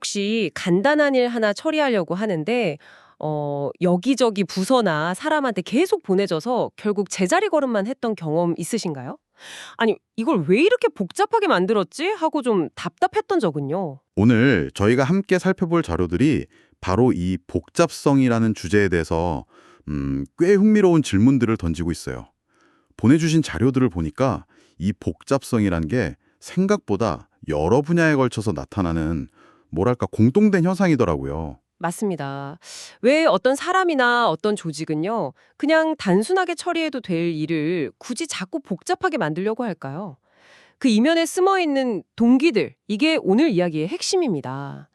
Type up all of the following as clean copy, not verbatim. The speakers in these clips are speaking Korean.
혹시 간단한 일 하나 처리하려고 하는데 여기저기 부서나 사람한테 계속 보내져서 결국 제자리 걸음만 했던 경험 있으신가요? 아니, 이걸 왜 이렇게 복잡하게 만들었지? 하고 좀 답답했던 적은요. 오늘 저희가 함께 살펴볼 자료들이 바로 이 복잡성이라는 주제에 대해서 꽤 흥미로운 질문들을 던지고 있어요. 보내주신 자료들을 보니까 이 복잡성이란 게 생각보다 여러 분야에 걸쳐서 나타나는 뭐랄까 공통된 현상이더라고요. 맞습니다. 왜 어떤 사람이나 어떤 조직은요, 그냥 단순하게 처리해도 될 일을 굳이 자꾸 복잡하게 만들려고 할까요? 그 이면에 숨어 있는 동기들, 이게 오늘 이야기의 핵심입니다.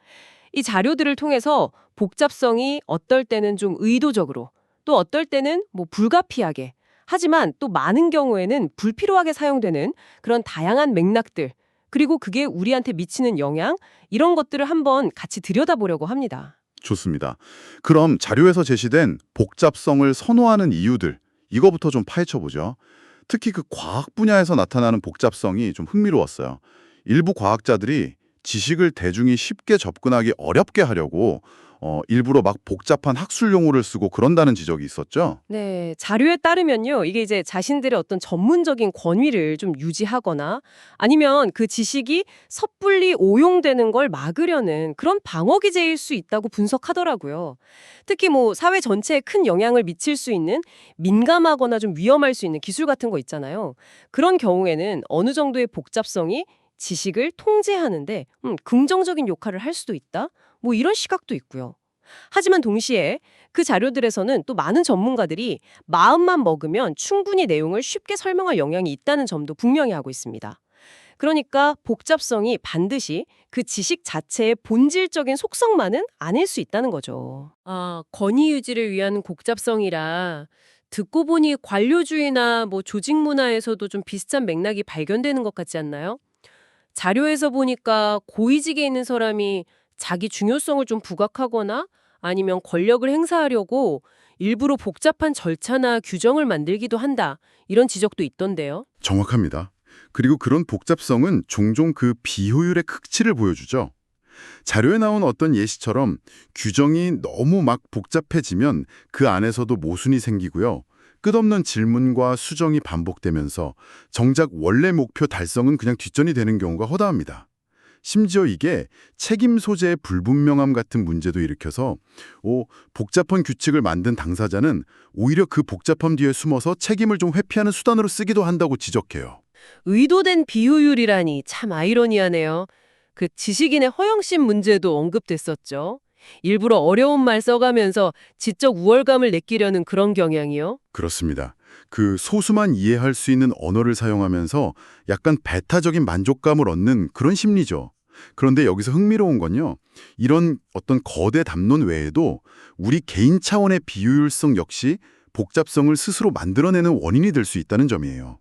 이 자료들을 통해서 복잡성이 어떨 때는 좀 의도적으로, 또 어떨 때는 뭐 불가피하게, 하지만 또 많은 경우에는 불필요하게 사용되는 그런 다양한 맥락들, 그리고 그게 우리한테 미치는 영향, 이런 것들을 한번 같이 들여다보려고 합니다. 좋습니다. 그럼 자료에서 제시된 복잡성을 선호하는 이유들, 이거부터 좀 파헤쳐보죠. 특히 그 과학 분야에서 나타나는 복잡성이 좀 흥미로웠어요. 일부 과학자들이 지식을 대중이 쉽게 접근하기 어렵게 하려고 일부러 막 복잡한 학술 용어를 쓰고 그런다는 지적이 있었죠. 네, 자료에 따르면요. 이게 이제 자신들의 어떤 전문적인 권위를 좀 유지하거나 아니면 그 지식이 섣불리 오용되는 걸 막으려는 그런 방어 기제일 수 있다고 분석하더라고요. 특히 뭐 사회 전체에 큰 영향을 미칠 수 있는 민감하거나 좀 위험할 수 있는 기술 같은 거 있잖아요. 그런 경우에는 어느 정도의 복잡성이 지식을 통제하는데 긍정적인 역할을 할 수도 있다. 뭐 이런 시각도 있고요. 하지만 동시에 그 자료들에서는 또 많은 전문가들이 마음만 먹으면 충분히 내용을 쉽게 설명할 영향이 있다는 점도 분명히 하고 있습니다. 그러니까 복잡성이 반드시 그 지식 자체의 본질적인 속성만은 아닐 수 있다는 거죠. 아, 권위 유지를 위한 복잡성이라 듣고 보니 관료주의나 뭐 조직 문화에서도 좀 비슷한 맥락이 발견되는 것 같지 않나요? 자료에서 보니까 고위직에 있는 사람이 자기 중요성을 좀 부각하거나 아니면 권력을 행사하려고 일부러 복잡한 절차나 규정을 만들기도 한다. 이런 지적도 있던데요. 정확합니다. 그리고 그런 복잡성은 종종 그 비효율의 극치를 보여주죠. 자료에 나온 어떤 예시처럼 규정이 너무 막 복잡해지면 그 안에서도 모순이 생기고요. 끝없는 질문과 수정이 반복되면서 정작 원래 목표 달성은 그냥 뒷전이 되는 경우가 허다합니다. 심지어 이게 책임 소재의 불분명함 같은 문제도 일으켜서 복잡한 규칙을 만든 당사자는 오히려 그 복잡함 뒤에 숨어서 책임을 좀 회피하는 수단으로 쓰기도 한다고 지적해요. 의도된 비효율이라니 참 아이러니하네요. 그 지식인의 허영심 문제도 언급됐었죠. 일부러 어려운 말 써가면서 지적 우월감을 느끼려는 그런 경향이요. 그렇습니다. 그 소수만 이해할 수 있는 언어를 사용하면서 약간 배타적인 만족감을 얻는 그런 심리죠. 그런데 여기서 흥미로운 건요. 이런 어떤 거대 담론 외에도 우리 개인 차원의 비효율성 역시 복잡성을 스스로 만들어내는 원인이 될 수 있다는 점이에요.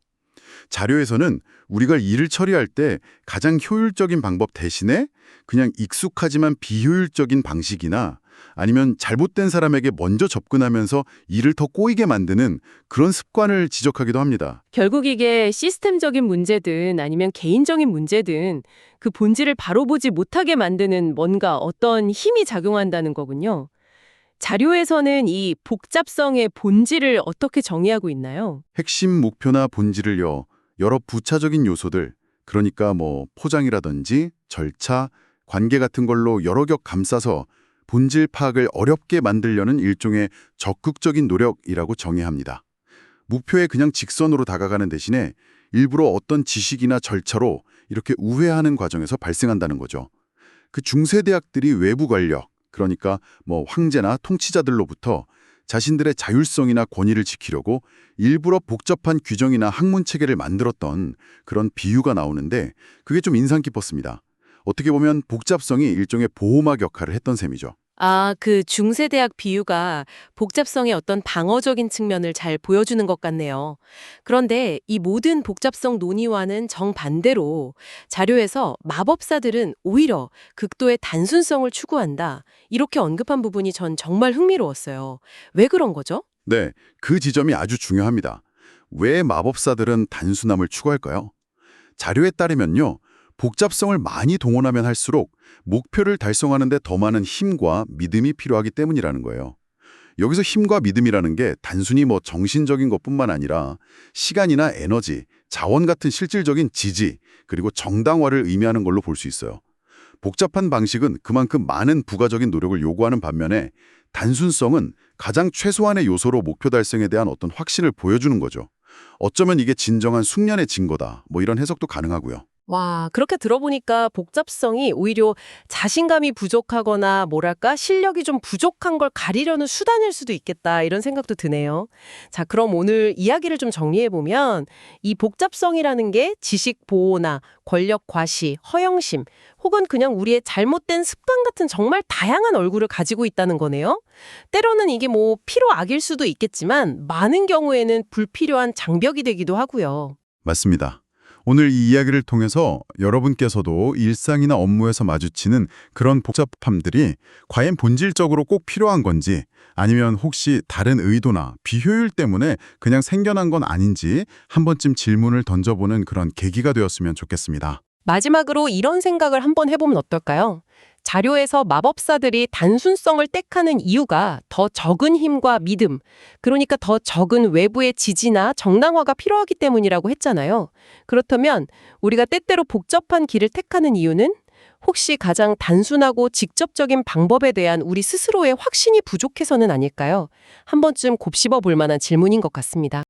자료에서는 우리가 일을 처리할 때 가장 효율적인 방법 대신에 그냥 익숙하지만 비효율적인 방식이나 아니면 잘못된 사람에게 먼저 접근하면서 일을 더 꼬이게 만드는 그런 습관을 지적하기도 합니다. 결국 이게 시스템적인 문제든 아니면 개인적인 문제든 그 본질을 바로 보지 못하게 만드는 뭔가 어떤 힘이 작용한다는 거군요. 자료에서는 이 복잡성의 본질을 어떻게 정의하고 있나요? 핵심 목표나 본질을요, 여러 부차적인 요소들, 그러니까 뭐 포장이라든지 절차, 관계 같은 걸로 여러 겹 감싸서 본질 파악을 어렵게 만들려는 일종의 적극적인 노력이라고 정의합니다. 목표에 그냥 직선으로 다가가는 대신에 일부러 어떤 지식이나 절차로 이렇게 우회하는 과정에서 발생한다는 거죠. 그 중세 대학들이 외부 권력, 그러니까 뭐 황제나 통치자들로부터 자신들의 자율성이나 권위를 지키려고 일부러 복잡한 규정이나 학문 체계를 만들었던 그런 비유가 나오는데 그게 좀 인상 깊었습니다. 어떻게 보면 복잡성이 일종의 보호막 역할을 했던 셈이죠. 아, 그 중세대학 비유가 복잡성의 어떤 방어적인 측면을 잘 보여주는 것 같네요. 그런데 이 모든 복잡성 논의와는 정반대로 자료에서 마법사들은 오히려 극도의 단순성을 추구한다. 이렇게 언급한 부분이 전 정말 흥미로웠어요. 왜 그런 거죠? 네, 그 지점이 아주 중요합니다. 왜 마법사들은 단순함을 추구할까요? 자료에 따르면요. 복잡성을 많이 동원하면 할수록 목표를 달성하는 데 더 많은 힘과 믿음이 필요하기 때문이라는 거예요. 여기서 힘과 믿음이라는 게 단순히 정신적인 것뿐만 아니라 시간이나 에너지, 자원 같은 실질적인 지지, 그리고 정당화를 의미하는 걸로 볼 수 있어요. 복잡한 방식은 그만큼 많은 부가적인 노력을 요구하는 반면에 단순성은 가장 최소한의 요소로 목표 달성에 대한 어떤 확신을 보여주는 거죠. 어쩌면 이게 진정한 숙련의 증거다. 이런 해석도 가능하고요. 와, 그렇게 들어보니까 복잡성이 오히려 자신감이 부족하거나 뭐랄까 실력이 좀 부족한 걸 가리려는 수단일 수도 있겠다 이런 생각도 드네요. 자, 그럼 오늘 이야기를 좀 정리해보면 이 복잡성이라는 게 지식 보호나 권력 과시, 허영심 혹은 그냥 우리의 잘못된 습관 같은 정말 다양한 얼굴을 가지고 있다는 거네요. 때로는 이게 필요악일 수도 있겠지만 많은 경우에는 불필요한 장벽이 되기도 하고요. 맞습니다. 오늘 이 이야기를 통해서 여러분께서도 일상이나 업무에서 마주치는 그런 복잡함들이 과연 본질적으로 꼭 필요한 건지 아니면 혹시 다른 의도나 비효율 때문에 그냥 생겨난 건 아닌지 한 번쯤 질문을 던져보는 그런 계기가 되었으면 좋겠습니다. 마지막으로 이런 생각을 한번 해보면 어떨까요? 자료에서 마법사들이 단순성을 택하는 이유가 더 적은 힘과 믿음, 그러니까 더 적은 외부의 지지나 정당화가 필요하기 때문이라고 했잖아요. 그렇다면 우리가 때때로 복잡한 길을 택하는 이유는 혹시 가장 단순하고 직접적인 방법에 대한 우리 스스로의 확신이 부족해서는 아닐까요? 한 번쯤 곱씹어 볼 만한 질문인 것 같습니다.